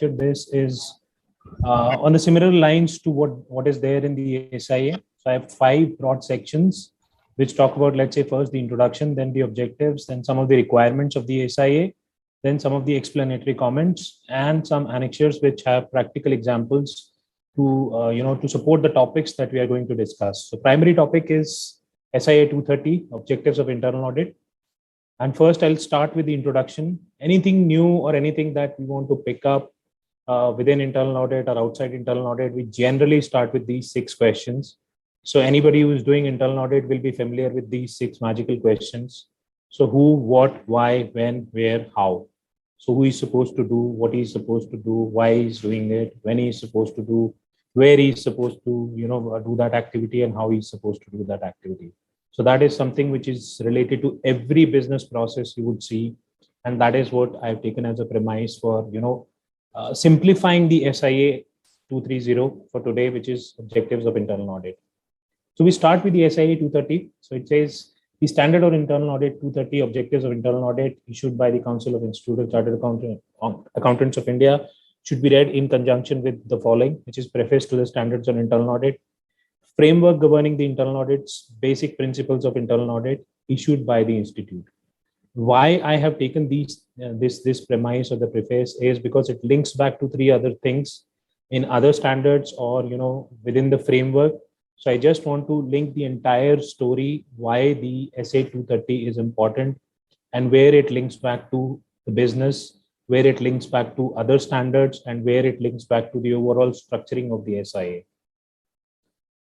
this is on the similar lines to what is there in the SIA. So I have 5 broad sections which talk about, let's say, first the introduction, then the objectives, then some of the requirements of the SIA, then some of the explanatory comments, and some annexures which have practical examples to support the topics that we are going to discuss. So primary topic is SIA 230, objectives of internal audit. And first I'll start with the introduction. Anything new or anything that we want to pick up within internal audit or outside internal audit, we generally start with these 6 questions. So anybody who is doing internal audit will be familiar with these 6 magical questions. So who, what, why, when, where, how. So who is supposed to do, what he's supposed to do, why he's doing it, when he's supposed to do, where he's supposed to, do that activity, and how he's supposed to do that activity. So that is something which is related to every business process you would see. And that is what I've taken as a premise for, simplifying the SIA 230 for today, which is objectives of internal audit. So we start with the SIA 230. So it says the standard or internal audit 230 objectives of internal audit issued by the Council of Institute of Chartered Accountants of India should be read in conjunction with the following, which is preface to the standards on internal audit, framework governing the internal audits, basic principles of internal audit issued by the institute. Why I have taken this premise or the preface is because it links back to 3 other things in other standards or within the framework. So I just want to link the entire story why the SA 230 is important and where it links back to the business, where it links back to other standards, and where it links back to the overall structuring of the SIA.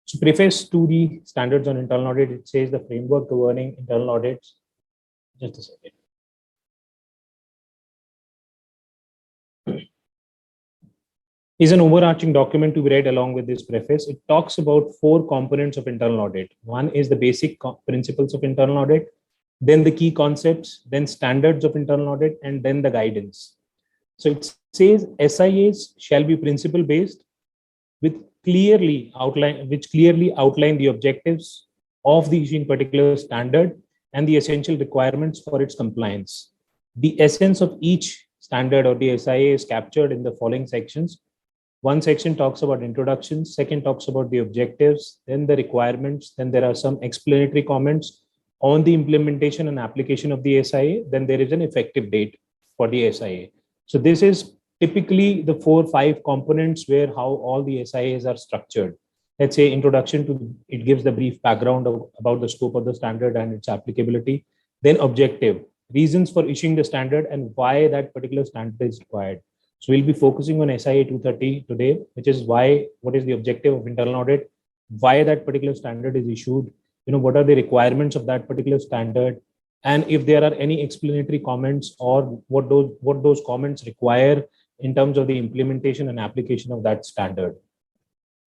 So preface to the standards on internal audit, it says the framework governing internal audits. Just a second. Is an overarching document to be read along with this preface. It talks about 4 components of internal audit. One is the basic principles of internal audit, then the key concepts, then standards of internal audit, and then the guidance. So it says SIAs shall be principle based which clearly outline the objectives of the issuing particular standard and the essential requirements for its compliance. The essence of each standard or the SIA is captured in the following sections. One section talks about introduction, second talks about the objectives, then the requirements, then there are some explanatory comments on the implementation and application of the SIA, then there is an effective date for the SIA. So this is typically the 4-5 components where how all the SIAs are structured. Let's say introduction to it gives the brief background about the scope of the standard and its applicability. Then objective, reasons for issuing the standard and why that particular standard is required. So we'll be focusing on SIA 230 today, which is what is the objective of internal audit, why that particular standard is issued, what are the requirements of that particular standard, and if there are any explanatory comments or what those comments require in terms of the implementation and application of that standard.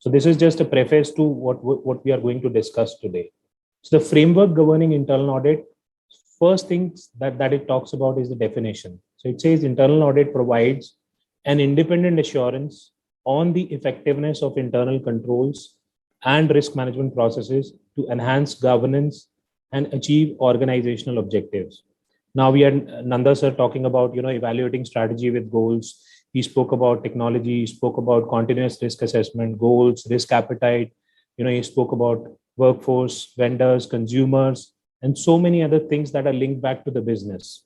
So this is just a preface to what we are going to discuss today. So the framework governing internal audit, first thing that it talks about is the definition. So it says internal audit provides an independent assurance on the effectiveness of internal controls and risk management processes to enhance governance and achieve organizational objectives. Now we had Nanda sir talking about evaluating strategy with goals. He spoke about technology, he spoke about continuous risk assessment, goals, risk appetite. He spoke about workforce, vendors, consumers, and so many other things that are linked back to the business.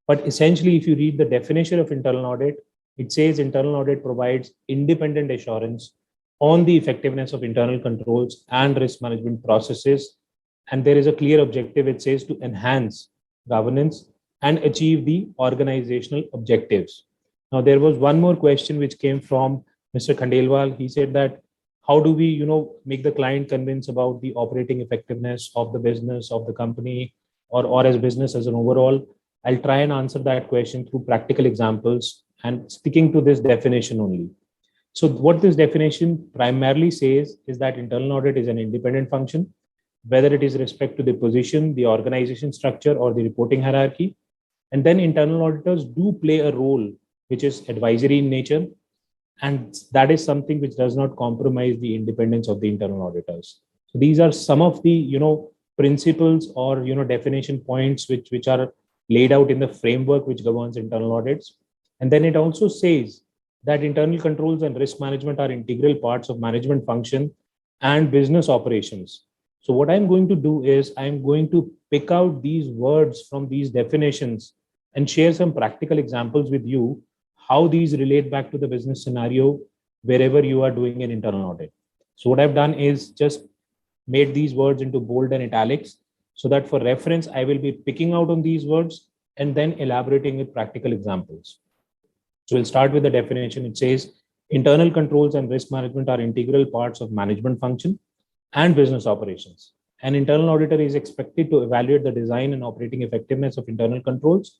But essentially, if you read the definition of internal audit, it says internal audit provides independent assurance on the effectiveness of internal controls and risk management processes. And there is a clear objective, it says, to enhance governance and achieve the organizational objectives. Now, there was one more question which came from Mr. Khandelwal. He said that how do we, make the client convince about the operating effectiveness of the business, of the company, or as business as an overall? I'll try and answer that question through practical examples and sticking to this definition only. So what this definition primarily says is that internal audit is an independent function, whether it is respect to the position, the organization structure, or the reporting hierarchy. And then internal auditors do play a role which is advisory in nature. And that is something which does not compromise the independence of the internal auditors. So these are some of the, principles or, definition points which are laid out in the framework which governs internal audits. And then it also says that internal controls and risk management are integral parts of management function and business operations. So what I'm going to do is I'm going to pick out these words from these definitions and share some practical examples with you how these relate back to the business scenario wherever you are doing an internal audit. So what I've done is just made these words into bold and italics so that for reference, I will be picking out on these words and then elaborating with practical examples. So we'll start with the definition. It says internal controls and risk management are integral parts of management function and business operations. An internal auditor is expected to evaluate the design and operating effectiveness of internal controls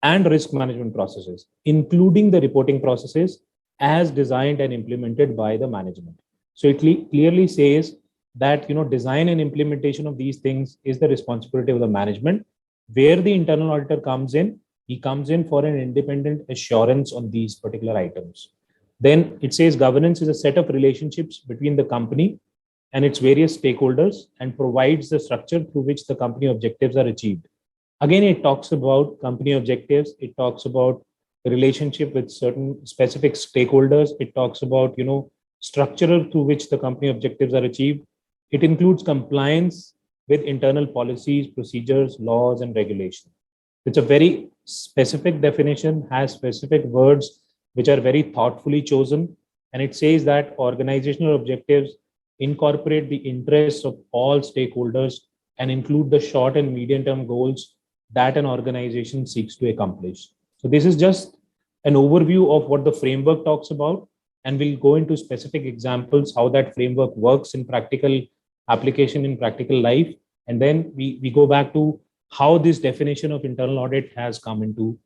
and risk management processes, including the reporting processes as designed and implemented by the management. So it clearly says that design and implementation of these things is the responsibility of the management. Where the internal auditor comes in, he comes in for an independent assurance on these particular items. Then it says governance is a set of relationships between the company and its various stakeholders and provides the structure through which the company objectives are achieved. Again, it talks about company objectives. It talks about the relationship with certain specific stakeholders. It talks about, structure through which the company objectives are achieved. It includes compliance with internal policies, procedures, laws, and regulations. It's a very specific definition, has specific words which are very thoughtfully chosen. And it says that organizational objectives incorporate the interests of all stakeholders and include the short and medium term goals that an organization seeks to accomplish. So this is just an overview of what the framework talks about, and we'll go into specific examples how that framework works in practical application in practical life. And then we go back to how this definition of internal audit has come into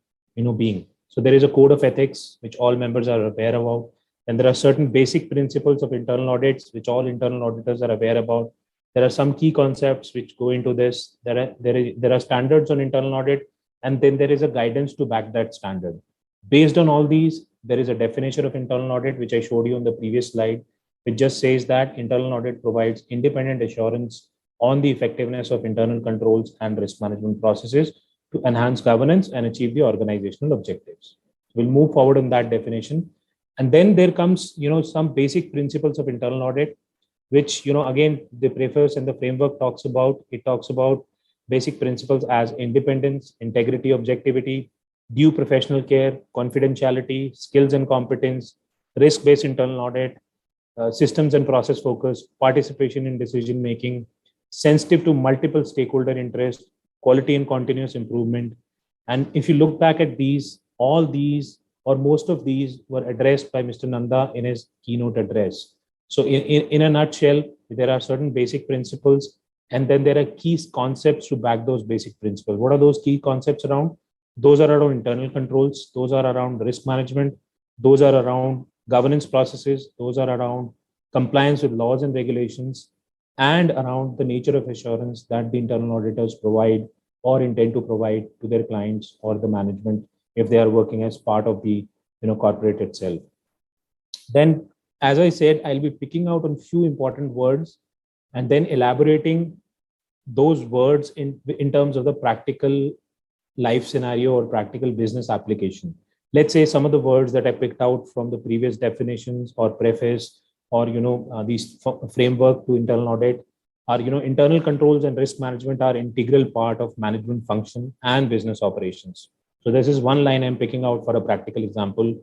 being. So there is a code of ethics which all members are aware about, and there are certain basic principles of internal audits which all internal auditors are aware about. There are some key concepts which go into this. There are standards on internal audit, and then there is a guidance to back that standard. Based on all these, there is a definition of internal audit which I showed you on the previous slide. It just says that internal audit provides independent assurance on the effectiveness of internal controls and risk management processes to enhance governance and achieve the organizational objectives. We'll move forward on that definition. And then there comes, some basic principles of internal audit, which, again, the preface and the framework talks about. It talks about basic principles as independence, integrity, objectivity, due professional care, confidentiality, skills and competence, risk-based internal audit, systems and process focus, participation in decision making, sensitive to multiple stakeholder interests, quality and continuous improvement. And if you look back at these, all these or most of these were addressed by Mr. Nanda in his keynote address. So in a nutshell, there are certain basic principles, and then there are key concepts to back those basic principles. What are those key concepts around? Those are around internal controls. Those are around risk management. Those are around governance processes. Those are around compliance with laws and regulations, and around the nature of assurance that the internal auditors provide or intend to provide to their clients or the management if they are working as part of the corporate itself. Then, as I said, I'll be picking out a few important words and then elaborating those words in terms of the practical life scenario or practical business application. Let's say some of the words that I picked out from the previous definitions or preface or these framework to internal audit are internal controls and risk management are integral part of management function and business operations. So this is one line I'm picking out for a practical example.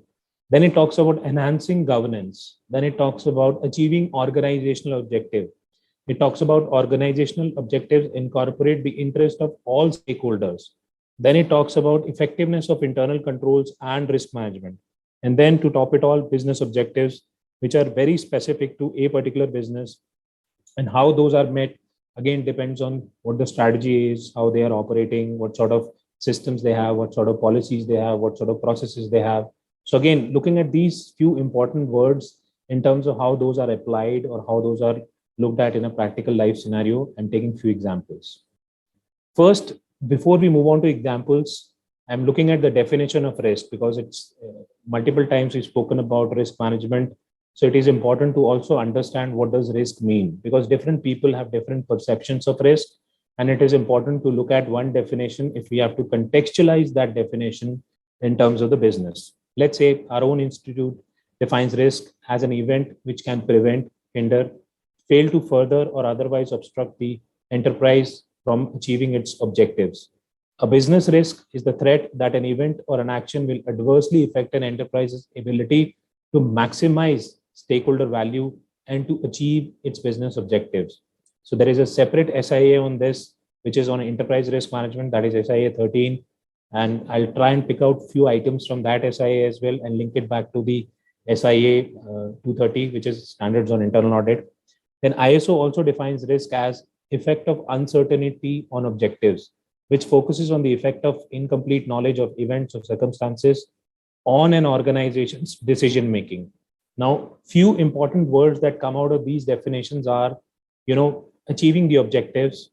Then it talks about enhancing governance. Then it talks about achieving organizational objective. It talks about organizational objectives incorporate the interest of all stakeholders. Then it talks about effectiveness of internal controls and risk management. And then to top it all, business objectives, which are very specific to a particular business, and how those are met, again, depends on what the strategy is, how they are operating, what sort of systems they have, what sort of policies they have, what sort of processes they have. So again, looking at these few important words in terms of how those are applied or how those are looked at in a practical life scenario, and taking few examples. First, before we move on to examples, I'm looking at the definition of risk because it's multiple times we've spoken about risk management. So it is important to also understand what does risk mean, because different people have different perceptions of risk. And it is important to look at one definition if we have to contextualize that definition in terms of the business. Let's say our own institute defines risk as an event which can prevent, hinder, fail to further, or otherwise obstruct the enterprise from achieving its objectives. A business risk is the threat that an event or an action will adversely affect an enterprise's ability to maximize stakeholder value and to achieve its business objectives. So there is a separate SIA on this, which is on enterprise risk management, that is SIA 13. And I'll try and pick out few items from that SIA as well and link it back to the SIA 230, which is standards on internal audit. Then ISO also defines risk as effect of uncertainty on objectives, which focuses on the effect of incomplete knowledge of events or circumstances on an organization's decision making. Now, few important words that come out of these definitions are, achieving the objectives,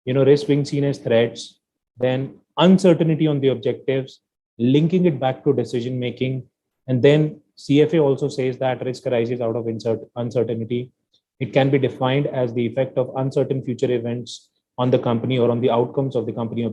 risk being seen as threats, then uncertainty on the objectives, linking it back to decision making, and then CFA also says that risk arises out of uncertainty. It can be defined as the effect of uncertain future events on the company or on the outcomes of the company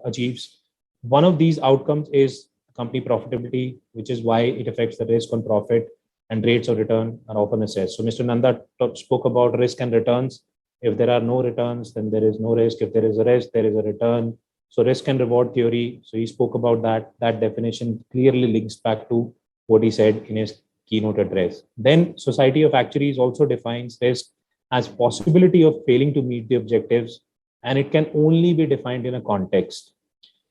achieves. One of these outcomes is company profitability, which is why it affects the risk on profit, and rates of return are often assessed. So Mr. Nanda spoke about risk and returns. If there are no returns, then there is no risk. If there is a risk, there is a return. So risk and reward theory. So he spoke about that. That definition clearly links back to what he said in his keynote address. Then Society of Actuaries also defines risk as possibility of failing to meet the objectives, and it can only be defined in a context.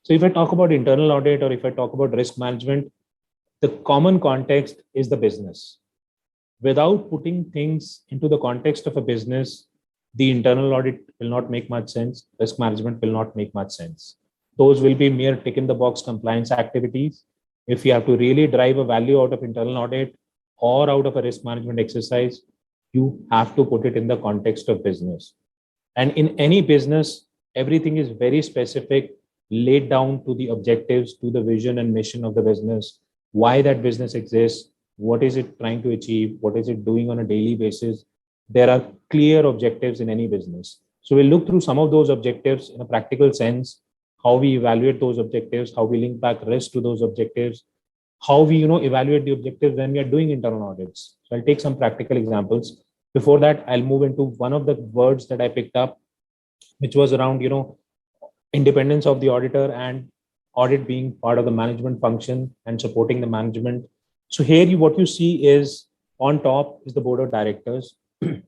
So if I talk about internal audit or if I talk about risk management, the common context is the business. Without putting things into the context of a business, the internal audit will not make much sense. Risk management will not make much sense. Those will be mere tick in the box compliance activities. If you have to really drive a value out of internal audit or out of a risk management exercise, you have to put it in the context of business. And in any business, everything is very specific, laid down to the objectives, to the vision and mission of the business, why that business exists, what is it trying to achieve, what is it doing on a daily basis. There are clear objectives in any business. So we'll look through some of those objectives in a practical sense, how we evaluate those objectives, how we link back risk to those objectives, how we evaluate the objectives when we are doing internal audits. So I'll take some practical examples. Before that, I'll move into one of the words that I picked up, which was around independence of the auditor and audit being part of the management function and supporting the management. So here what you see is on top is the board of directors.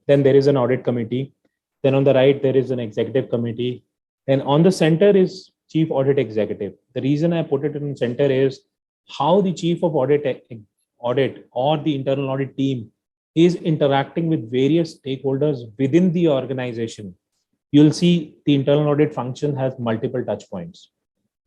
Then there is an audit committee. Then on the right, there is an executive committee. Then on the center is chief audit executive. The reason I put it in center is how the chief of audit or the internal audit team is interacting with various stakeholders within the organization. You'll see the internal audit function has multiple touch points.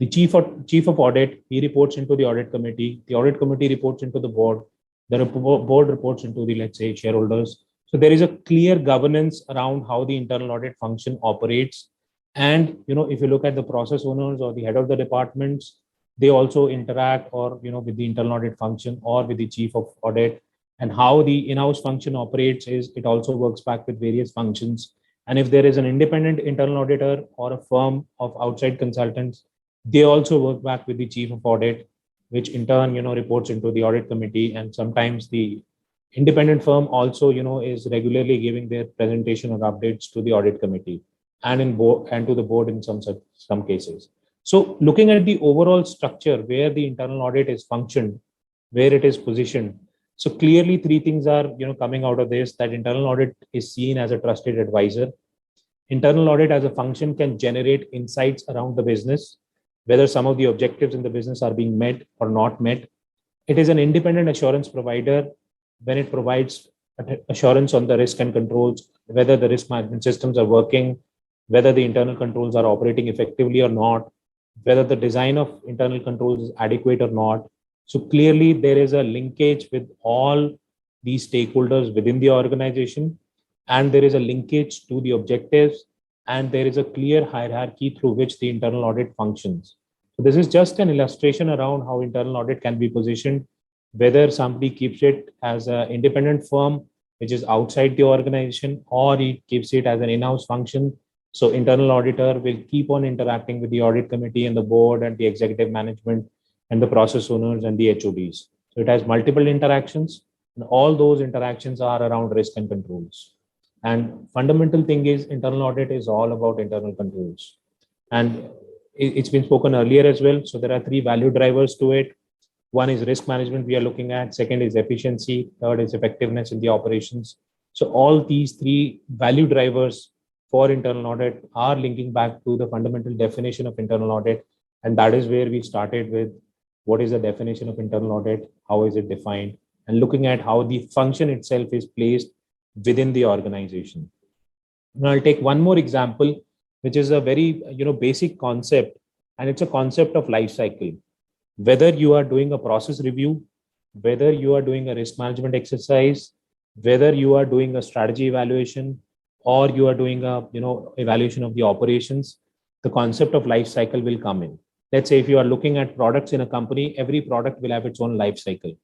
The chief of audit, he reports into the audit committee. The audit committee reports into the board. The board reports into the, let's say, shareholders. So there is a clear governance around how the internal audit function operates. And, if you look at the process owners or the head of the departments, they also interact with the internal audit function or with the chief of audit. And how the in-house function operates is it also works back with various functions. And if there is an independent internal auditor or a firm of outside consultants, they also work back with the chief of audit, which in turn, reports into the audit committee. And sometimes the independent firm also, is regularly giving their presentation or updates to the audit committee and to the board in some cases. So looking at the overall structure where the internal audit is functioned, where it is positioned. So clearly three things are, coming out of this, that internal audit is seen as a trusted advisor. Internal audit as a function can generate insights around the business, whether some of the objectives in the business are being met or not met. It is an independent assurance provider when it provides assurance on the risk and controls, whether the risk management systems are working, whether the internal controls are operating effectively or not, whether the design of internal controls is adequate or not. So clearly there is a linkage with all these stakeholders within the organization, and there is a linkage to the objectives, and there is a clear hierarchy through which the internal audit functions. So this is just an illustration around how internal audit can be positioned, whether somebody keeps it as an independent firm, which is outside the organization, or he keeps it as an in-house function. So internal auditor will keep on interacting with the audit committee and the board and the executive management and the process owners and the HODs. So it has multiple interactions, and all those interactions are around risk and controls. And fundamental thing is internal audit is all about internal controls. And it's been spoken earlier as well. So there are three value drivers to it. One is risk management we are looking at. Second is efficiency. Third is effectiveness in the operations. So all these three value drivers for internal audit are linking back to the fundamental definition of internal audit. And that is where we started with what is the definition of internal audit, how is it defined, and looking at how the function itself is placed within the organization. Now I'll take one more example, which is a very basic concept, and it's a concept of life cycle. Whether you are doing a process review, whether you are doing a risk management exercise, whether you are doing a strategy evaluation, or you are doing a evaluation of the operations, the concept of life cycle will come in. Let's say if you are looking at products in a company, every product will have its own life cycle.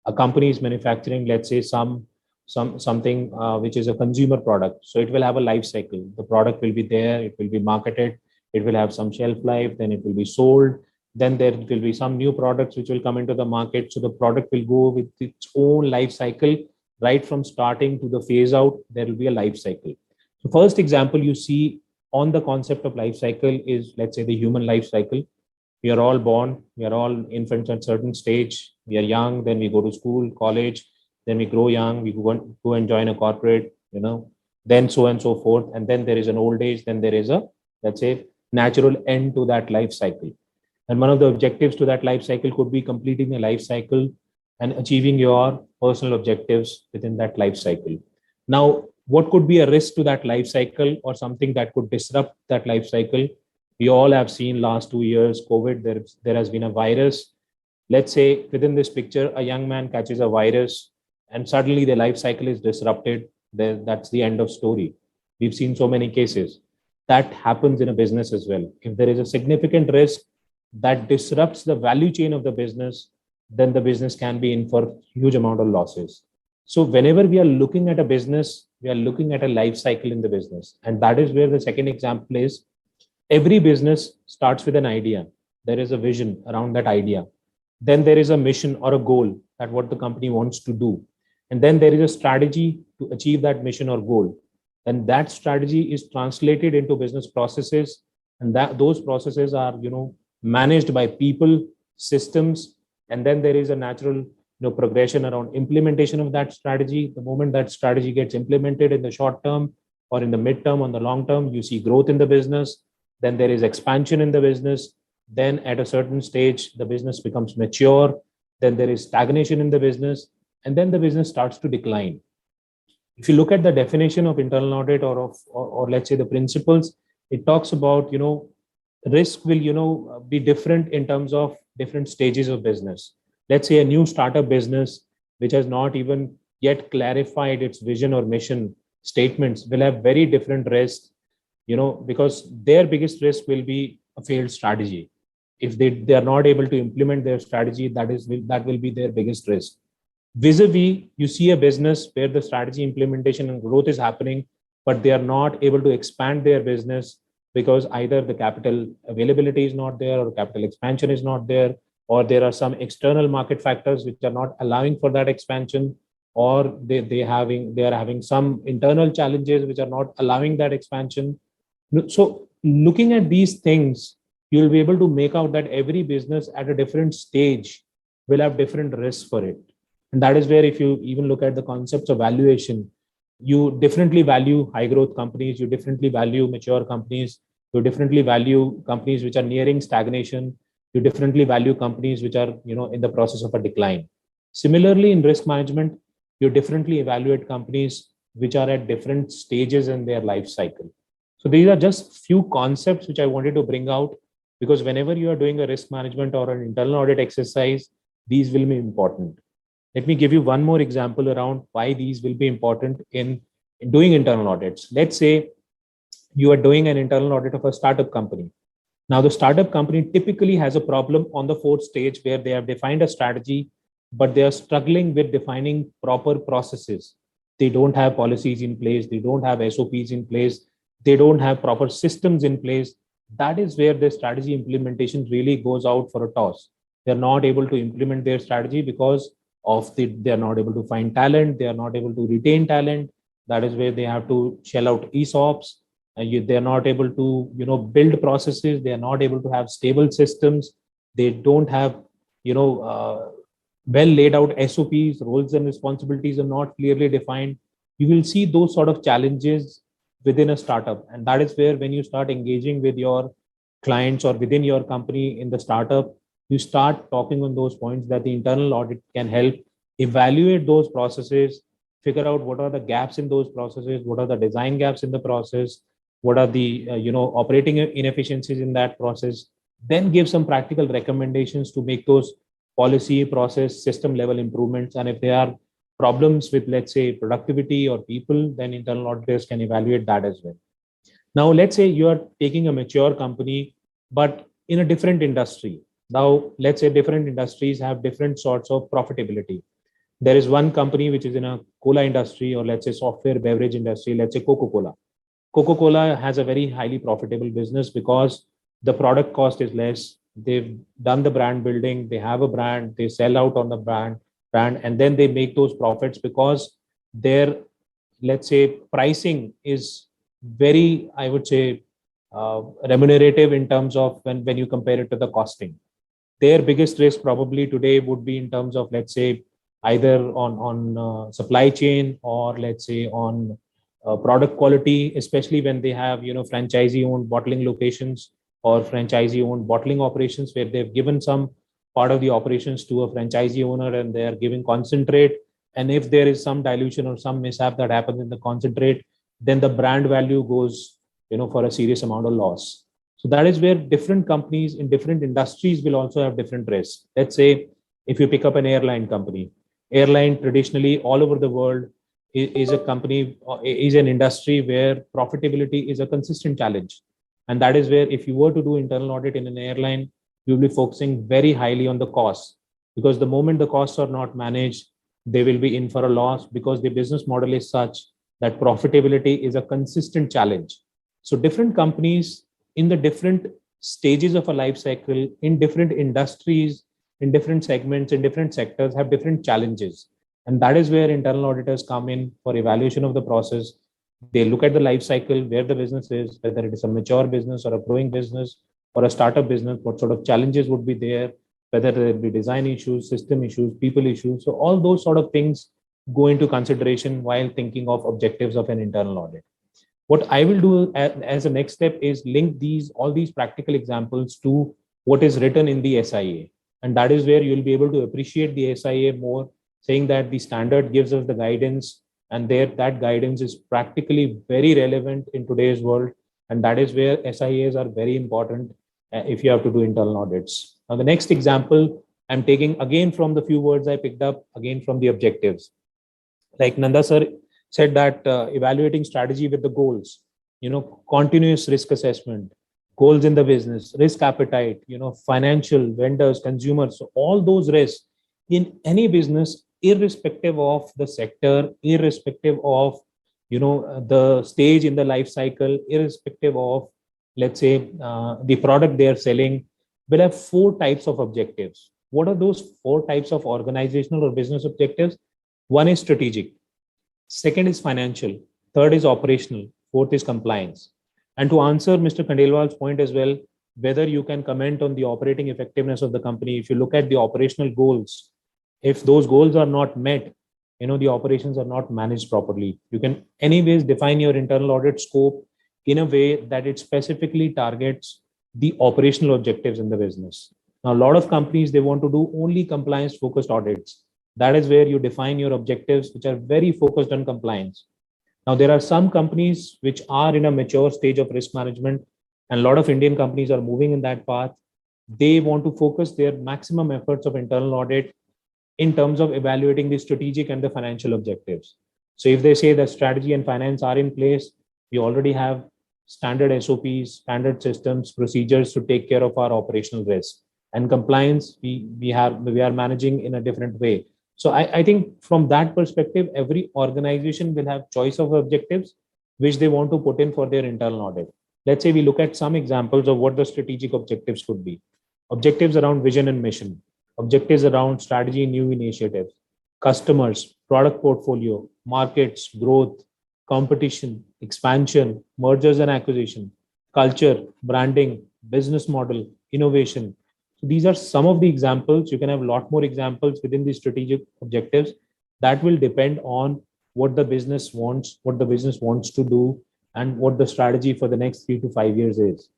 A company is manufacturing, let's say, something which is a consumer product, so it will have a life cycle. The product will be there, it will be marketed, it will have some shelf life, then it will be sold, then there will be some new products which will come into the market. So the product will go with its own life cycle, right from starting to the phase out. There will be a life cycle. So first example you see on the concept of life cycle is, let's say, the human life cycle. We are all born, we are all infants at certain stage, we are young, then we go to school, college, then we grow young, we go and join a corporate, then so and so forth. And then there is an old age, then there is a, let's say, natural end to that life cycle. And one of the objectives to that life cycle could be completing the life cycle and achieving your personal objectives within that life cycle. Now, what could be a risk to that life cycle or something that could disrupt that life cycle? We all have seen last 2 years, COVID, there has been a virus. Let's say within this picture, a young man catches a virus and suddenly the life cycle is disrupted. That's the end of story. We've seen so many cases. That happens in a business as well. If there is a significant risk that disrupts the value chain of the business, then the business can be in for huge amount of losses. So whenever we are looking at a business, we are looking at a life cycle in the business. And that is where the second example is. Every business starts with an idea. There is a vision around that idea. Then there is a mission or a goal that what the company wants to do. And then there is a strategy to achieve that mission or goal. And that strategy is translated into business processes. And that those processes are, managed by people, systems, and then there is a natural progression around implementation of that strategy. The moment that strategy gets implemented in the short term or in the midterm, on the long term, you see growth in the business. Then there is expansion in the business. Then at a certain stage, the business becomes mature. Then there is stagnation in the business, and then the business starts to decline. If you look at the definition of internal audit or let's say the principles, it talks about risk will be different in terms of different stages of business. Let's say a new startup business which has not even yet clarified its vision or mission statements will have very different risks, because their biggest risk will be a failed strategy. If they are not able to implement their strategy, that will be their biggest risk. Vis-a-vis, you see a business where the strategy implementation and growth is happening, but they are not able to expand their business because either the capital availability is not there or capital expansion is not there, or there are some external market factors which are not allowing for that expansion, or they are having some internal challenges which are not allowing that expansion. So looking at these things, you'll be able to make out that every business at a different stage will have different risks for it. And that is where, if you even look at the concepts of valuation, you differently value high growth companies, you differently value mature companies, you differently value companies which are nearing stagnation, you differently value companies which are in the process of a decline. Similarly, in risk management, you differently evaluate companies which are at different stages in their life cycle. So these are just few concepts which I wanted to bring out, because whenever you are doing a risk management or an internal audit exercise, these will be important. Let me give you one more example around why these will be important in doing internal audits. Let's say you are doing an internal audit of a startup company. Now, the startup company typically has a problem on the fourth stage where they have defined a strategy, but they are struggling with defining proper processes. They don't have policies in place. They don't have SOPs in place. They don't have proper systems in place. That is where the strategy implementation really goes out for a toss. they're not able to implement their strategy because they're not able to find talent, they are not able to retain talent. That is where they have to shell out ESOPs. They're not able to, build processes. They are not able to have stable systems. They don't have, well laid out SOPs. Roles and responsibilities are not clearly defined. You will see those sort of challenges within a startup, and that is where, when you start engaging with your clients or within your company in the startup, you start talking on those points, that the internal audit can help evaluate those processes, figure out what are the gaps in those processes, what are the design gaps in the process, what are the operating inefficiencies in that process, then give some practical recommendations to make those policy, process, system level improvements. And if there are problems with, let's say, productivity or people, then internal auditors can evaluate that as well. Now, let's say you are taking a mature company, but in a different industry. Now, let's say different industries have different sorts of profitability. There is one company which is in a cola industry, or let's say software beverage industry, let's say Coca-Cola. Coca-Cola has a very highly profitable business because the product cost is less. They've done the brand building, they have a brand, they sell out on the brand, and then they make those profits because their, let's say, pricing is very, I would say, remunerative in terms of when you compare it to the costing. Their biggest risk probably today would be in terms of, let's say, either on supply chain, or let's say on product quality, especially when they have franchisee owned bottling locations or franchisee owned bottling operations, where they've given some part of the operations to a franchisee owner and they are giving concentrate. And if there is some dilution or some mishap that happens in the concentrate, then the brand value goes for a serious amount of loss. So that is where different companies in different industries will also have different risks. Let's say if you pick up an airline company, airline traditionally all over the world is a company, is an industry where profitability is a consistent challenge. And that is where, if you were to do internal audit in an airline, you'll be focusing very highly on the costs, because the moment the costs are not managed, they will be in for a loss, because the business model is such that profitability is a consistent challenge. So different companies in the different stages of a life cycle, in different industries, in different segments, in different sectors, have different challenges. And that is where internal auditors come in for evaluation of the process. They look at the life cycle, where the business is, whether it is a mature business or a growing business or a startup business, what sort of challenges would be there, whether there will be design issues, system issues, people issues. So all those sort of things go into consideration while thinking of objectives of an internal audit. What I will do as a next step is link all these practical examples to what is written in the SIA. And that is where you'll be able to appreciate the SIA more, saying that the standard gives us the guidance, and that guidance is practically very relevant in today's world. And that is where SIAs are very important if you have to do internal audits. Now, the next example I'm taking again from the few words I picked up again from the objectives. Like Nanda sir said that evaluating strategy with the goals, continuous risk assessment, goals in the business, risk appetite, financial, vendors, consumers, so all those risks in any business, irrespective of the sector, irrespective of the stage in the life cycle, irrespective of, let's say, the product they are selling, will have four types of objectives. What are those four types of organizational or business objectives? One is strategic, second is financial, third is operational, fourth is compliance. And to answer Mr. Khandelwal's point as well, whether you can comment on the operating effectiveness of the company, if you look at the operational goals, if those goals are not met, the operations are not managed properly. You can anyways define your internal audit scope in a way that it specifically targets the operational objectives in the business. Now, a lot of companies, they want to do only compliance focused audits. That is where you define your objectives, which are very focused on compliance. Now, there are some companies which are in a mature stage of risk management, and a lot of Indian companies are moving in that path. They want to focus their maximum efforts of internal audit in terms of evaluating the strategic and the financial objectives. So if they say that strategy and finance are in place, we already have standard SOPs, standard systems, procedures to take care of our operational risk. And compliance, we are managing in a different way. So I think from that perspective, every organization will have choice of objectives which they want to put in for their internal audit. Let's say we look at some examples of what the strategic objectives could be. Objectives around vision and mission. objectives around strategy, new initiatives, customers, product portfolio, markets, growth, competition, expansion, mergers and acquisition, culture, branding, business model, innovation. So these are some of the examples. You can have a lot more examples within the strategic objectives. That will depend on what the business wants, what the business wants to do, and what the strategy for the next 3 to 5 years is.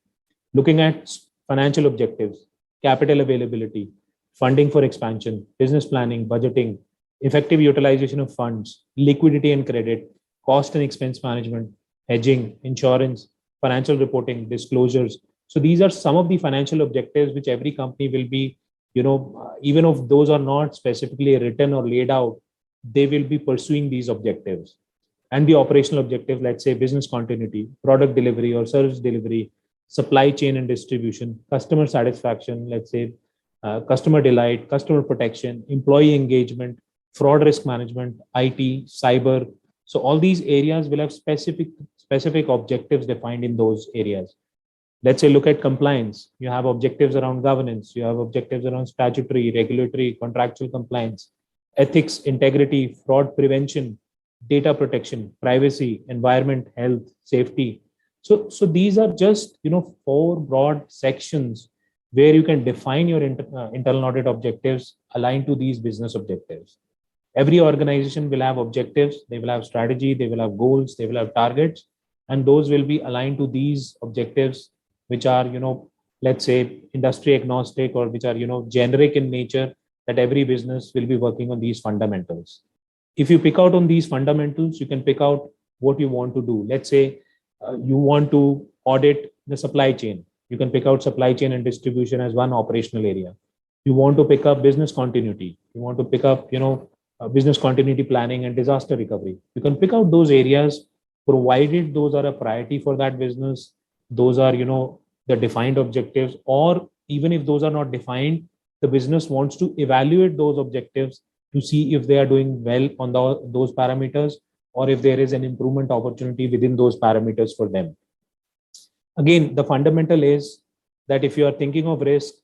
Looking at financial objectives, capital availability, funding for expansion, business planning, budgeting, effective utilization of funds, liquidity and credit, cost and expense management, hedging, insurance, financial reporting, disclosures. So these are some of the financial objectives which every company will be, even if those are not specifically written or laid out, they will be pursuing these objectives. And the operational objectives, let's say business continuity, product delivery or service delivery, supply chain and distribution, customer satisfaction, let's say customer delight, customer protection, employee engagement, fraud risk management, IT, cyber. So all these areas will have specific objectives defined in those areas. Let's say look at compliance. You have objectives around governance. You have objectives around statutory, regulatory, contractual compliance, ethics, integrity, fraud prevention, data protection, privacy, environment, health, safety. So these are just four broad sections where you can define your internal audit objectives aligned to these business objectives. Every organization will have objectives, they will have strategy, they will have goals, they will have targets, and those will be aligned to these objectives, which are, let's say industry agnostic, or which are, generic in nature, that every business will be working on these fundamentals. If you pick out on these fundamentals, you can pick out what you want to do. Let's say you want to audit the supply chain. You can pick out supply chain and distribution as one operational area. You want to pick up business continuity. You want to pick up, business continuity planning and disaster recovery. You can pick out those areas, provided those are a priority for that business. Those are, the defined objectives, or even if those are not defined, the business wants to evaluate those objectives to see if they are doing well on those parameters, or if there is an improvement opportunity within those parameters for them. Again, the fundamental is that if you are thinking of risk,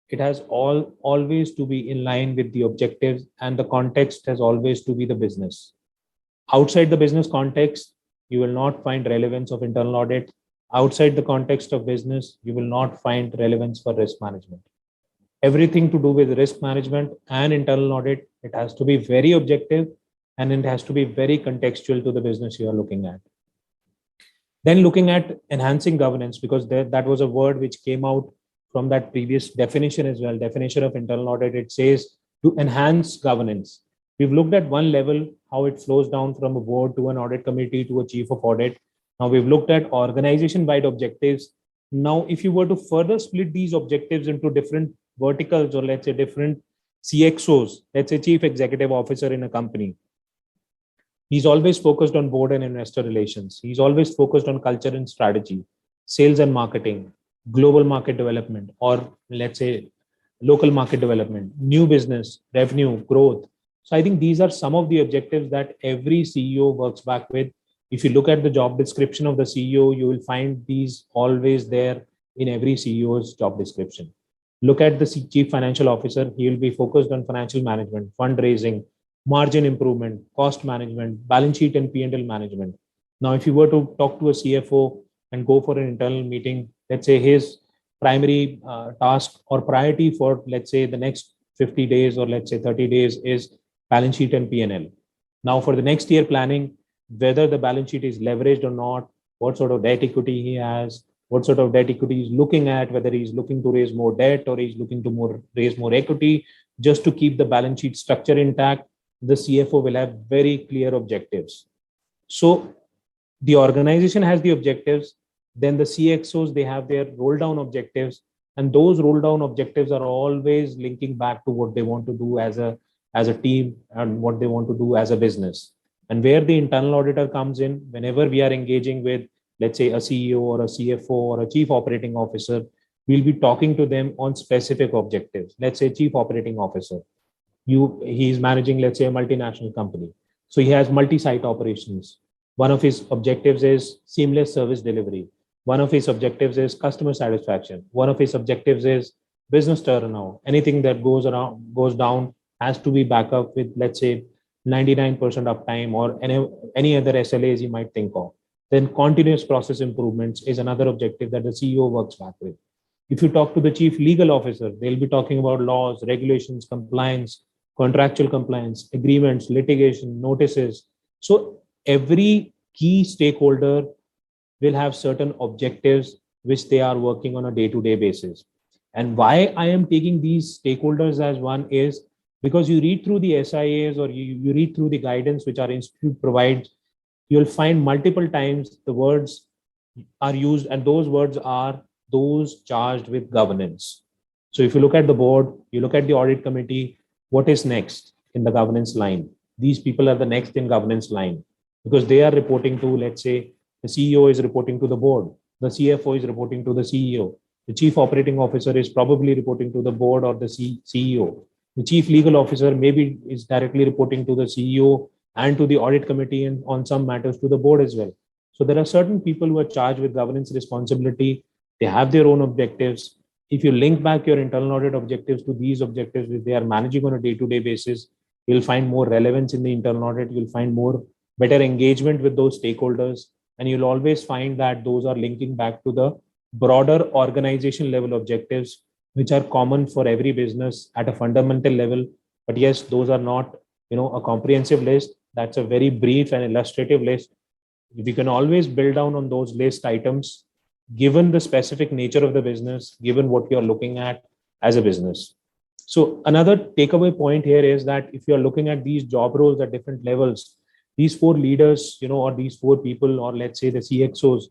it has always to be in line with the objectives, and the context has always to be the business. Outside the business context, you will not find relevance of internal audit. Outside the context of business, you will not find relevance for risk management. Everything to do with risk management and internal audit, it has to be very objective, and it has to be very contextual to the business you are looking at. Then looking at enhancing governance, because that was a word which came out from that previous definition as well, definition of internal audit. It says to enhance governance. We've looked at one level, how it flows down from a board to an audit committee to a chief of audit. Now we've looked at organization-wide objectives. Now, if you were to further split these objectives into different verticals, or let's say different CXOs, let's say chief executive officer in a company, he's always focused on board and investor relations. He's always focused on culture and strategy, sales and marketing, global market development, or let's say local market development, new business, revenue, growth. So I think these are some of the objectives that every CEO works back with. If you look at the job description of the CEO, you will find these always there in every CEO's job description. Look at the chief financial officer. He will be focused on financial management, fundraising, margin improvement, cost management, balance sheet and P&L management. Now, if you were to talk to a CFO and go for an internal meeting, let's say his primary task or priority for, let's say, the next 50 days or let's say 30 days is balance sheet and P&L. Now, for the next year planning, whether the balance sheet is leveraged or not, what sort of debt equity he has, what sort of debt equity he's looking at, whether he's looking to raise more debt or he's looking to raise more equity, just to keep the balance sheet structure intact, the CFO will have very clear objectives. So the organization has the objectives, then the CXOs, they have their roll down objectives, and those roll down objectives are always linking back to what they want to do as a team and what they want to do as a business. And where the internal auditor comes in, whenever we are engaging with, let's say, a CEO or a CFO or a chief operating officer, we'll be talking to them on specific objectives. Let's say chief operating officer, he's managing, let's say, a multinational company. So he has multi-site operations. One of his objectives is seamless service delivery. One of his objectives is customer satisfaction. One of his objectives is business turnout, anything that goes down has to be back up with, let's say, 99% uptime or any other SLAs you might think of. Then continuous process improvements is another objective that the CEO works back with. If you talk to the chief legal officer, they'll be talking about laws, regulations, compliance, contractual compliance, agreements, litigation, notices. So every key stakeholder will have certain objectives which they are working on a day-to-day basis. And why I am taking these stakeholders as one is because you read through the SIAs or you read through the guidance which our institute provides, you'll find multiple times the words are used, and those words are those charged with governance. So if you look at the board, you look at the audit committee, what is next in the governance line? These people are the next in governance line because they are reporting to, let's say, the CEO is reporting to the board, the CFO is reporting to the CEO, the chief operating officer is probably reporting to the board or the CEO. The chief legal officer maybe is directly reporting to the CEO and to the audit committee and on some matters to the board as well. So there are certain people who are charged with governance responsibility. They have their own objectives. If you link back your internal audit objectives to these objectives, which they are managing on a day-to-day basis, you'll find more relevance in the internal audit. You'll find more better engagement with those stakeholders. And you'll always find that those are linking back to the broader organization level objectives, which are common for every business at a fundamental level. But yes, those are not, a comprehensive list. That's a very brief and illustrative list. We can always build down on those list items given the specific nature of the business, given what you're looking at as a business. So another takeaway point here is that if you're looking at these job roles at different levels, these four leaders, or these four people, or let's say the CXOs,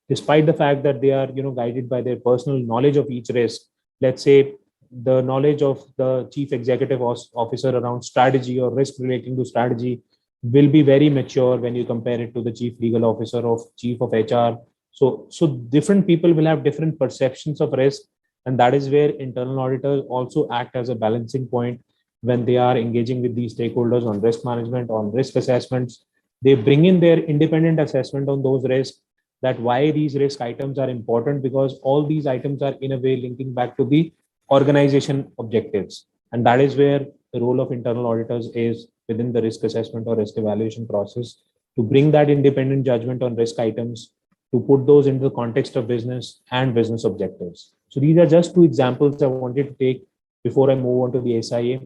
despite the fact that they are, guided by their personal knowledge of each risk, let's say the knowledge of the chief executive officer around strategy or risk relating to strategy will be very mature when you compare it to the chief legal officer or chief of HR. So different people will have different perceptions of risk, and that is where internal auditors also act as a balancing point when they are engaging with these stakeholders on risk management, on risk assessments. They bring in their independent assessment on those risks, that why these risk items are important, because all these items are in a way linking back to the organization objectives. And that is where the role of internal auditors is within the risk assessment or risk evaluation process, to bring that independent judgment on risk items, to put those into the context of business and business objectives. So these are just two examples I wanted to take before I move on to the SIA.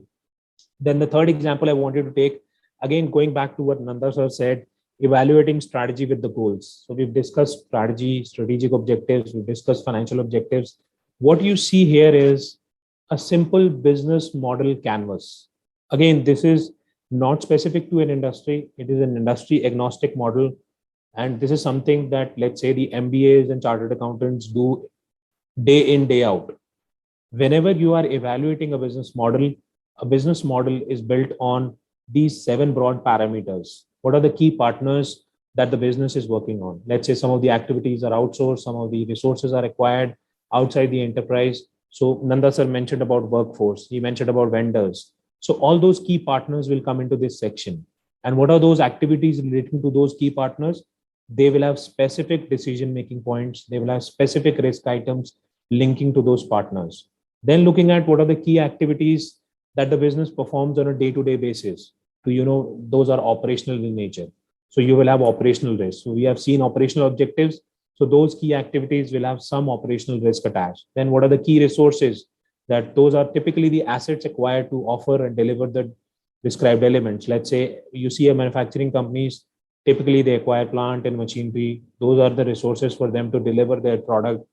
Then the third example I wanted to take, again, going back to what Nanda sir said, evaluating strategy with the goals. So we've discussed strategy, strategic objectives, we've discussed financial objectives. What you see here is a simple business model canvas. Again, this is not specific to an industry. It is an industry agnostic model. And this is something that, let's say, the MBAs and chartered accountants do day in, day out. Whenever you are evaluating a business model is built on these 7 broad parameters. What are the key partners that the business is working on? Let's say some of the activities are outsourced, some of the resources are acquired outside the enterprise. So Nanda sir mentioned about workforce, he mentioned about vendors. So all those key partners will come into this section. And what are those activities relating to those key partners? They will have specific decision-making points. They will have specific risk items linking to those partners. Then looking at what are the key activities that the business performs on a day-to-day basis. To, those are operational in nature. So you will have operational risk. So we have seen operational objectives. So those key activities will have some operational risk attached. Then what are the key resources? That those are typically the assets acquired to offer and deliver the described elements. Let's say you see a manufacturing companies, typically they acquire plant and machinery. Those are the resources for them to deliver their product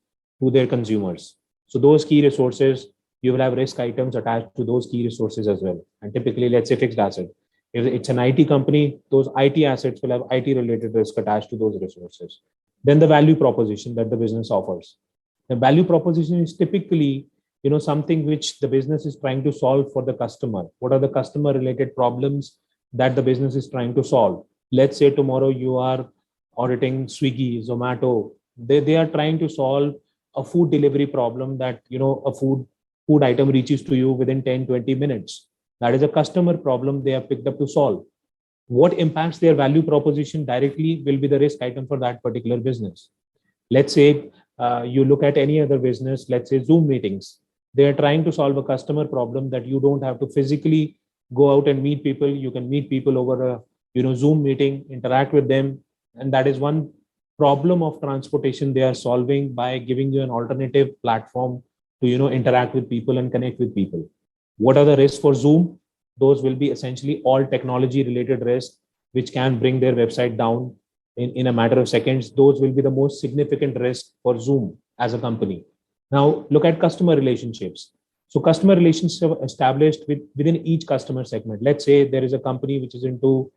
to their consumers. So those key resources, you will have risk items attached to those key resources as well. And typically, let's say fixed asset. If it's an IT company, those IT assets will have IT related risk attached to those resources. Then the value proposition that the business offers. The value proposition is typically, something which the business is trying to solve for the customer. What are the customer related problems that the business is trying to solve? Let's say tomorrow you are auditing Swiggy, Zomato. They are trying to solve a food delivery problem that, a food item reaches to you within 10, 20 minutes. That is a customer problem they have picked up to solve. What impacts their value proposition directly will be the risk item for that particular business. Let's say you look at any other business, let's say Zoom meetings. They are trying to solve a customer problem that you don't have to physically go out and meet people. You can meet people over a Zoom meeting, interact with them, and that is one problem of transportation they are solving by giving you an alternative platform to interact with people and connect with people. What are the risks for Zoom? Those will be essentially all technology related risks which can bring their website down in a matter of seconds. Those will be the most significant risk for Zoom as a company. Now look at customer relationships. So customer relationships are established within each customer segment. Let's say there is a company which is into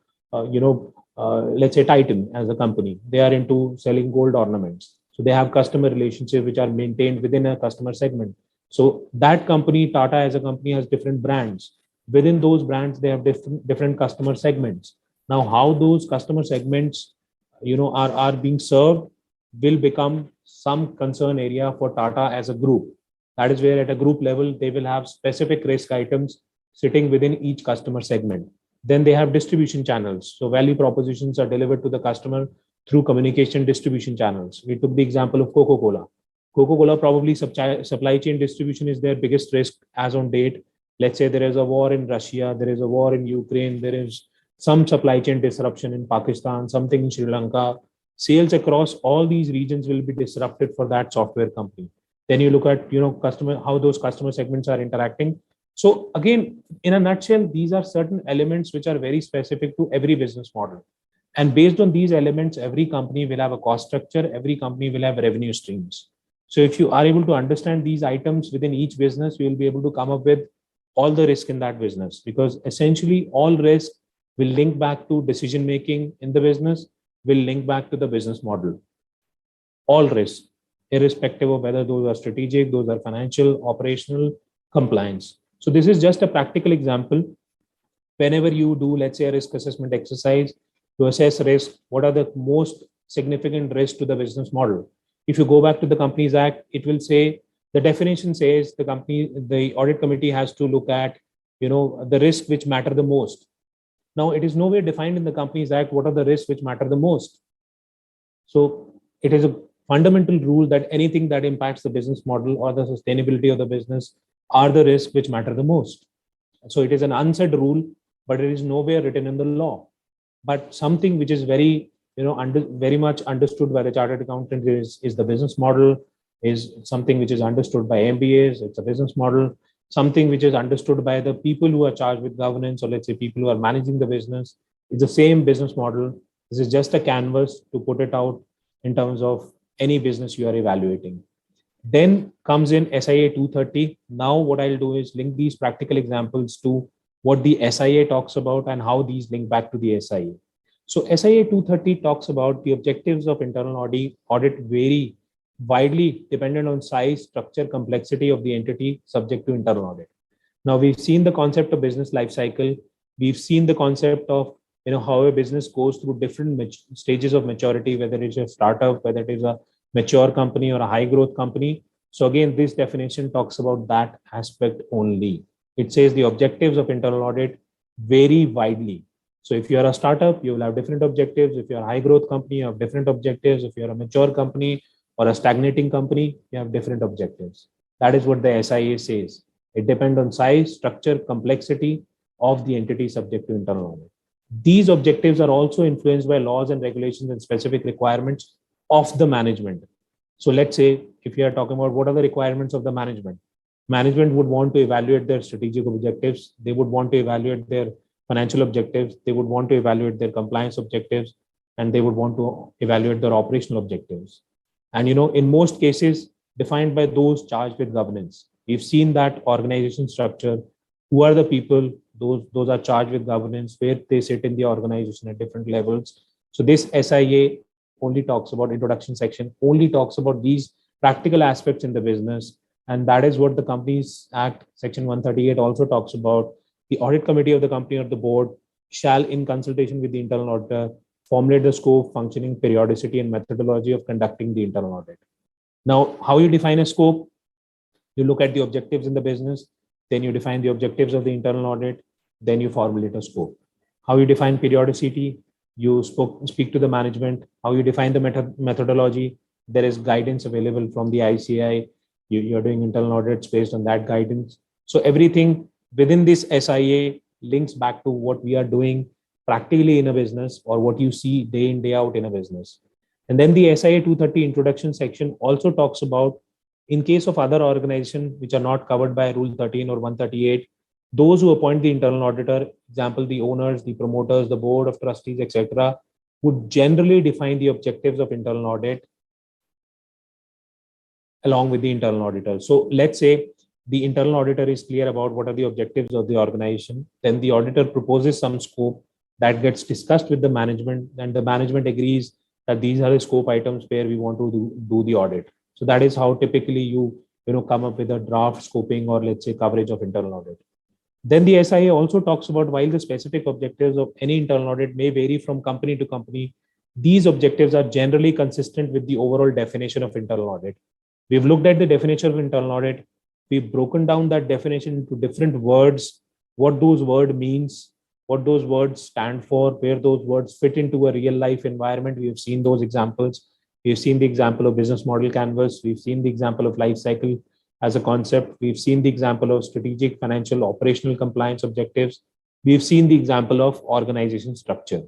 let's say Titan as a company. They are into selling gold ornaments. So they have customer relationships which are maintained within a customer segment. So that company, Tata as a company, has different brands. Within those brands, they have different customer segments. Now, how those customer segments, are being served will become some concern area for Tata as a group. That is where at a group level, they will have specific risk items sitting within each customer segment. Then they have distribution channels. So value propositions are delivered to the customer through communication distribution channels. We took the example of Coca-Cola. Coca-Cola probably supply chain distribution is their biggest risk as on date. Let's say there is a war in Russia, there is a war in Ukraine, there is some supply chain disruption in Pakistan, something in Sri Lanka. Sales across all these regions will be disrupted for that software company. Then you look at customer, how those customer segments are interacting. So again, in a nutshell, these are certain elements which are very specific to every business model. And based on these elements, every company will have a cost structure, every company will have revenue streams. So if you are able to understand these items within each business, you will be able to come up with all the risk in that business, because essentially all risk will link back to decision making in the business, will link back to the business model. All risk, irrespective of whether those are strategic, those are financial, operational, compliance. So this is just a practical example. Whenever you do, let's say, a risk assessment exercise to assess risk, what are the most significant risks to the business model? If you go back to the Companies Act, it will say, the definition says the audit committee has to look at, the risks which matter the most. Now, it is nowhere defined in the Companies Act what are the risks which matter the most. So it is a fundamental rule that anything that impacts the business model or the sustainability of the business are the risks which matter the most. So it is an unsaid rule, but it is nowhere written in the law. But something which is very, very much understood by the chartered accountant is the business model, is something which is understood by MBAs. It's a business model. Something which is understood by the people who are charged with governance, or let's say people who are managing the business. It's the same business model. This is just a canvas to put it out in terms of any business you are evaluating. Then comes in SIA 230. Now what I'll do is link these practical examples to what the SIA talks about and how these link back to the SIA. So SIA 230 talks about the objectives of internal audit vary widely dependent on size, structure, complexity of the entity subject to internal audit. Now we've seen the concept of business life cycle. We've seen the concept of how a business goes through different stages of maturity, whether it's a startup, whether it is a mature company or a high growth company. So again, this definition talks about that aspect only. It says the objectives of internal audit vary widely. So if you are a startup, you will have different objectives. If you're a high growth company, you have different objectives. If you're a mature company or a stagnating company, you have different objectives. That is what the SIA says. It depends on size, structure, complexity of the entity subject to internal audit. These objectives are also influenced by laws and regulations and specific requirements of the management. So let's say if you are talking about what are the requirements of the management would want to evaluate their strategic objectives. They would want to evaluate their financial objectives. They would want to evaluate their compliance objectives, and they would want to evaluate their operational objectives. And in most cases, defined by those charged with governance. We've seen that organization structure. Who are the people? Those are charged with governance, where they sit in the organization at different levels. So this SIA only talks about, introduction section only talks about these practical aspects in the business. And that is what the Companies Act section 138 also talks about. The audit committee of the company or the board shall, in consultation with the internal auditor, formulate the scope, functioning, periodicity, and methodology of conducting the internal audit. Now, how you define a scope? You look at the objectives in the business, then you define the objectives of the internal audit, then you formulate a scope. How you define periodicity? You speak to the management. How you define the methodology? There is guidance available from the ICAI. You're doing internal audits based on that guidance. So everything within this SIA links back to what we are doing practically in a business, or what you see day in, day out in a business. And then the SIA 230 introduction section also talks about, in case of other organizations which are not covered by Rule 13 or 138, those who appoint the internal auditor, example, the owners, the promoters, the board of trustees, etc., would generally define the objectives of internal audit along with the internal auditor. So let's say the internal auditor is clear about what are the objectives of the organization. Then the auditor proposes some scope that gets discussed with the management, and the management agrees that these are the scope items where we want to do the audit. So that is how typically you come up with a draft scoping, or let's say coverage of internal audit. Then the SIA also talks about, while the specific objectives of any internal audit may vary from company to company, these objectives are generally consistent with the overall definition of internal audit. We've looked at the definition of internal audit. We've broken down that definition into different words, what those words means, what those words stand for, where those words fit into a real life environment. We have seen those examples. We've seen the example of business model canvas. We've seen the example of life cycle as a concept. We've seen the example of strategic, financial, operational compliance objectives. We've seen the example of organization structure.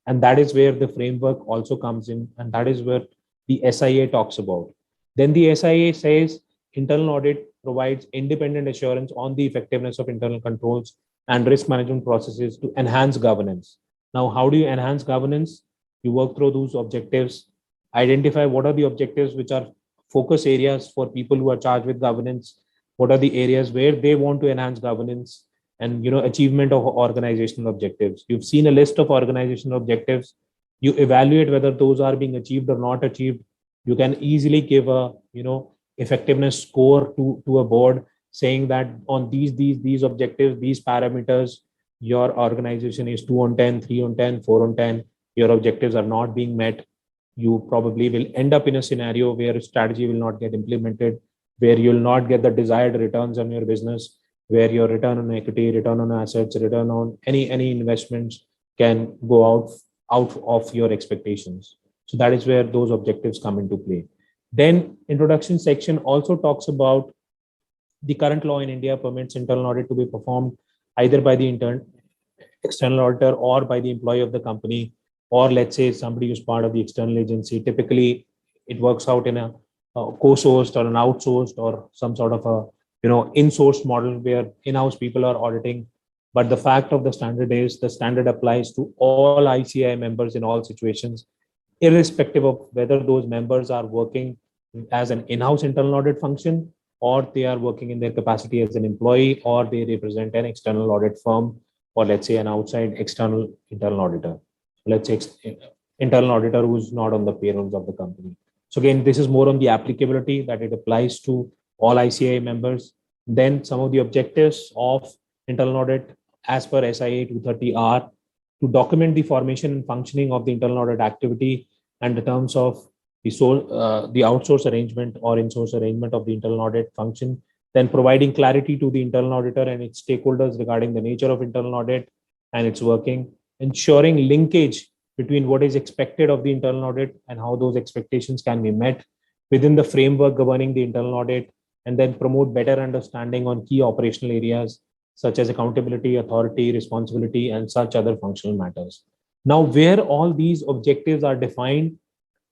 And that is where the framework also comes in. And that is where the SIA talks about. Then the SIA says internal audit provides independent assurance on the effectiveness of internal controls and risk management processes to enhance governance. Now, how do you enhance governance? You work through those objectives, identify what are the objectives which are focus areas for people who are charged with governance, what are the areas where they want to enhance governance, and achievement of organizational objectives. You've seen a list of organizational objectives. You evaluate whether those are being achieved or not achieved. You can easily give a effectiveness score to a board, saying that on these objectives, these parameters, your organization is 2 on 10, 3 on 10, 4 on 10. Your objectives are not being met. You probably will end up in a scenario where strategy will not get implemented, where you'll not get the desired returns on your business, where your return on equity, return on assets, return on any investments can go out of your expectations. So that is where those objectives come into play. Then introduction section also talks about the current law in India permits internal audit to be performed either by the external auditor or by the employee of the company, or let's say somebody who's part of the external agency. Typically, it works out in a co-sourced or an outsourced or some sort of a in-sourced model where in-house people are auditing. But the fact of the standard is the standard applies to all ICAI members in all situations, irrespective of whether those members are working as an in-house internal audit function, or they are working in their capacity as an employee, or they represent an external audit firm, or let's say an outside external internal auditor. Let's say internal auditor who's not on the payrolls of the company. So again, this is more on the applicability that it applies to all ICAI members. Then some of the objectives of internal audit as per SIA 230 are to document the formation and functioning of the internal audit activity and the terms of the outsource arrangement or in-source arrangement of the internal audit function, then providing clarity to the internal auditor and its stakeholders regarding the nature of internal audit and its working, ensuring linkage between what is expected of the internal audit and how those expectations can be met within the framework governing the internal audit, and then promote better understanding on key operational areas such as accountability, authority, responsibility, and such other functional matters. Now, where all these objectives are defined,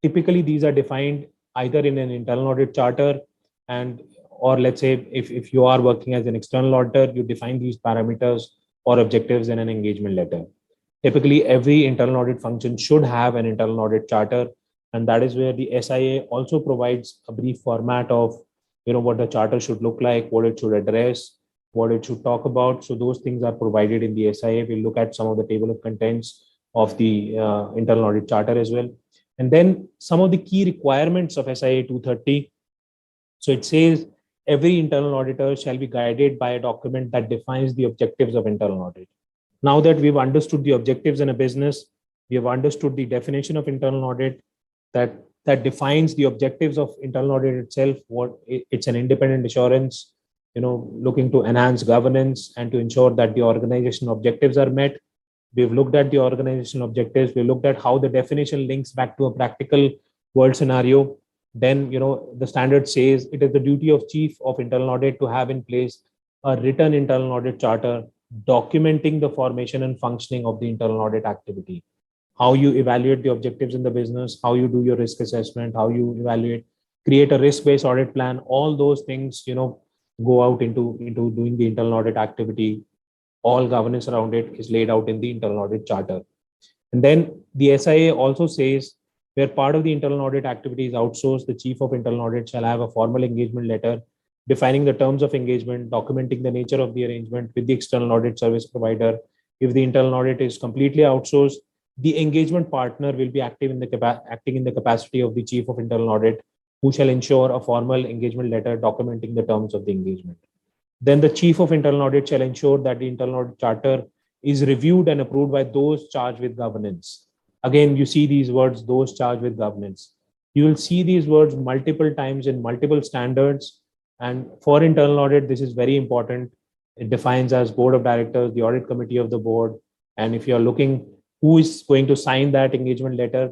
typically these are defined either in an internal audit charter, and or let's say if you are working as an external auditor, you define these parameters or objectives in an engagement letter. Typically, every internal audit function should have an internal audit charter, and that is where the SIA also provides a brief format of what the charter should look like, what it should address, what it should talk about. So those things are provided in the SIA. We'll look at some of the table of contents of the internal audit charter as well. And then some of the key requirements of SIA 230. So it says every internal auditor shall be guided by a document that defines the objectives of internal audit. Now that we've understood the objectives in a business, we have understood the definition of internal audit that defines the objectives of internal audit itself. What it's an independent assurance, looking to enhance governance and to ensure that the organization objectives are met. We've looked at the organizational objectives. We looked at how the definition links back to a practical world scenario. Then, the standard says it is the duty of chief of internal audit to have in place a written internal audit charter documenting the formation and functioning of the internal audit activity, how you evaluate the objectives in the business, how you do your risk assessment, how you evaluate, create a risk-based audit plan. All those things, go out into doing the internal audit activity. All governance around it is laid out in the internal audit charter. And then the SIA also says where part of the internal audit activity is outsourced, the chief of internal audit shall have a formal engagement letter defining the terms of engagement, documenting the nature of the arrangement with the external audit service provider. If the internal audit is completely outsourced, the engagement partner will be acting in the capacity of the chief of internal audit, who shall ensure a formal engagement letter documenting the terms of the engagement. Then the chief of internal audit shall ensure that the internal audit charter is reviewed and approved by those charged with governance. Again, you see these words, those charged with governance. You will see these words multiple times in multiple standards. And for internal audit, this is very important. It defines as board of directors, the audit committee of the board. And if you're looking who is going to sign that engagement letter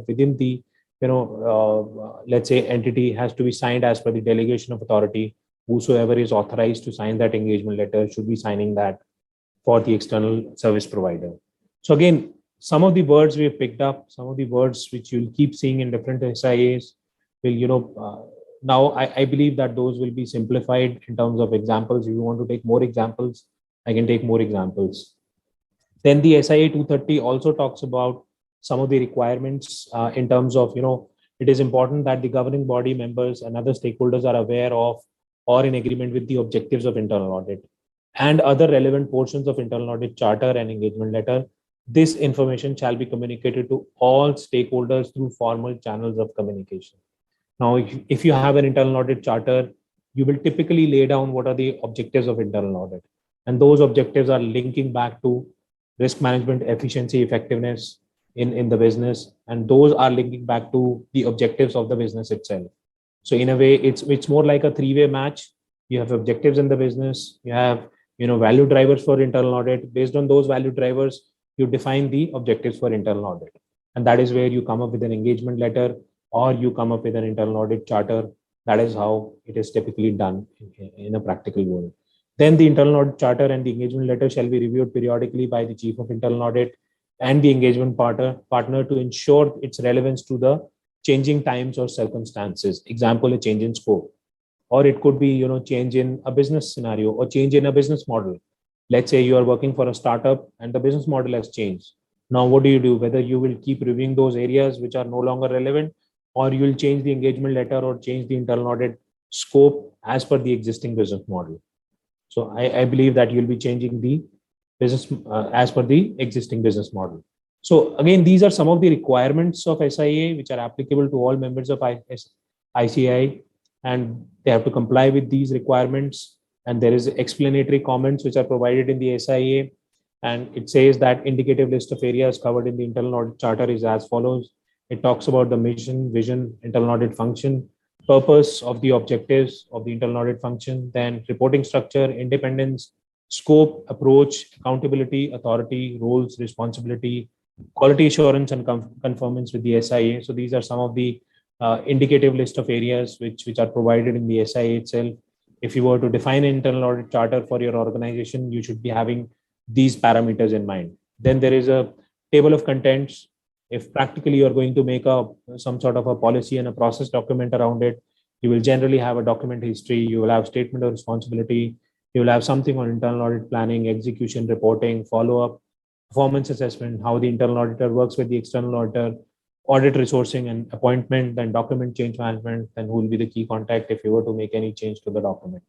within the, let's say entity has to be signed as per the delegation of authority. Whosoever is authorized to sign that engagement letter should be signing that for the external service provider. So again, some of the words we have picked up, some of the words which you'll keep seeing in different SIAs will, now I believe that those will be simplified in terms of examples. If you want to take more examples, I can take more examples. Then the SIA 230 also talks about some of the requirements in terms of, it is important that the governing body members and other stakeholders are aware of or in agreement with the objectives of internal audit and other relevant portions of internal audit charter and engagement letter. This information shall be communicated to all stakeholders through formal channels of communication. Now, if you have an internal audit charter, you will typically lay down what are the objectives of internal audit. And those objectives are linking back to risk management, efficiency, effectiveness in the business. And those are linking back to the objectives of the business itself. So in a way, it's more like a three-way match. You have objectives in the business, you have value drivers for internal audit. Based on those value drivers, you define the objectives for internal audit. And that is where you come up with an engagement letter or you come up with an internal audit charter. That is how it is typically done in a practical world. Then the internal audit charter and the engagement letter shall be reviewed periodically by the chief of internal audit and the engagement partner to ensure its relevance to the changing times or circumstances. Example, a change in scope, or it could be change in a business scenario or change in a business model. Let's say you are working for a startup and the business model has changed. Now what do? Whether you will keep reviewing those areas which are no longer relevant, or you will change the engagement letter or change the internal audit scope as per the existing business model. So I believe that you'll be changing the business as per the existing business model. So again, these are some of the requirements of SIA which are applicable to all members of ICAI, and they have to comply with these requirements. And there is explanatory comments which are provided in the SIA, and it says that indicative list of areas covered in the internal audit charter is as follows. It talks about the mission, vision, internal audit function, purpose of the objectives of the internal audit function, then reporting structure, independence, scope, approach, accountability, authority, roles, responsibility, quality assurance, and conformance with the SIA. So these are some of the indicative list of areas which are provided in the SIA itself. If you were to define an internal audit charter for your organization, you should be having these parameters in mind. Then there is a table of contents. If practically you're going to make some sort of a policy and a process document around it, you will generally have a document history, you will have statement of responsibility, you will have something on internal audit planning, execution, reporting, follow-up, performance assessment, how the internal auditor works with the external auditor, audit resourcing and appointment, then document change management, then who will be the key contact if you were to make any change to the document.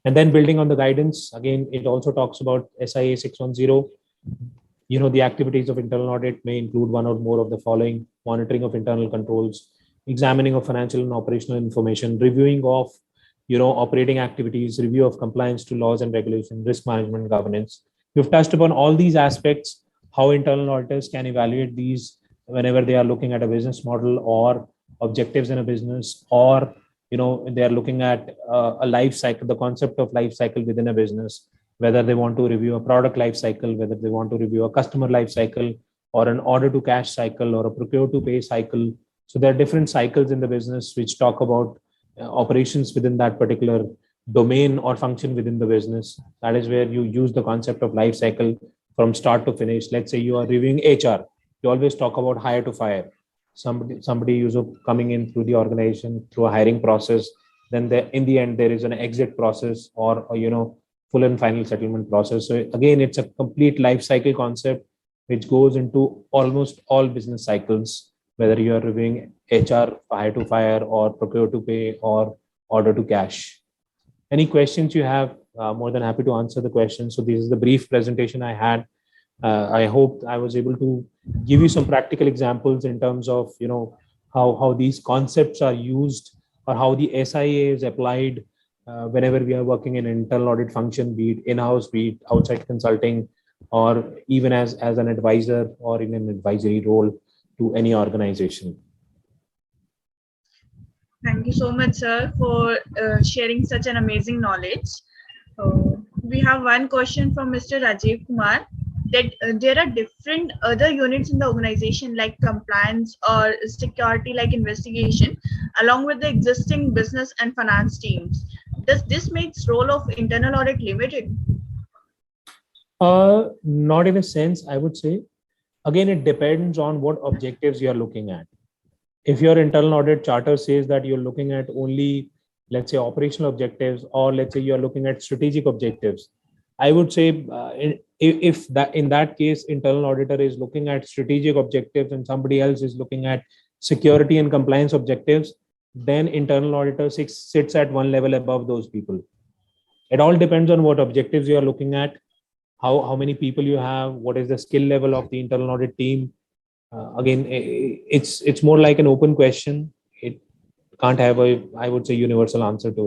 And then building on the guidance, again, it also talks about SIA 610. The activities of internal audit may include one or more of the following: monitoring of internal controls, examining of financial and operational information, reviewing of operating activities, review of compliance to laws and regulations, risk management, governance. We've touched upon all these aspects, how internal auditors can evaluate these whenever they are looking at a business model or objectives in a business, or they are looking at a life cycle, the concept of life cycle within a business, whether they want to review a product life cycle, whether they want to review a customer life cycle, or an order to cash cycle, or a procure to pay cycle. So there are different cycles in the business which talk about operations within that particular domain or function within the business. That is where you use the concept of life cycle from start to finish. Let's say you are reviewing HR. You always talk about hire to fire. Somebody is coming in through the organization through a hiring process. Then in the end, there is an exit process or full and final settlement process. So again, it's a complete life cycle concept which goes into almost all business cycles, whether you are reviewing HR, hire to fire, or procure to pay, or order to cash. Any questions you have, more than happy to answer the questions. So this is the brief presentation I had. I hope I was able to give you some practical examples in terms of how these concepts are used or how the SIA is applied whenever we are working in internal audit function, be it in-house, be it outside consulting, or even as an advisor or in an advisory role to any organization. Thank you so much, sir, for sharing such an amazing knowledge. We have one question from Mr. Rajiv Kumar, that there are different other units in the organization like compliance or security like investigation along with the existing business and finance teams. Does this make role of internal audit limited? Not in a sense, I would say. Again, it depends on what objectives you are looking at. If your internal audit charter says that you're looking at only, let's say, operational objectives, or let's say you're looking at strategic objectives, I would say if that in that case, internal auditor is looking at strategic objectives and somebody else is looking at security and compliance objectives, then internal auditor sits at one level above those people. It all depends on what objectives you are looking at, how many people you have, what is the skill level of the internal audit team. Again, it's more like an open question. It can't have a, I would say, universal answer to it.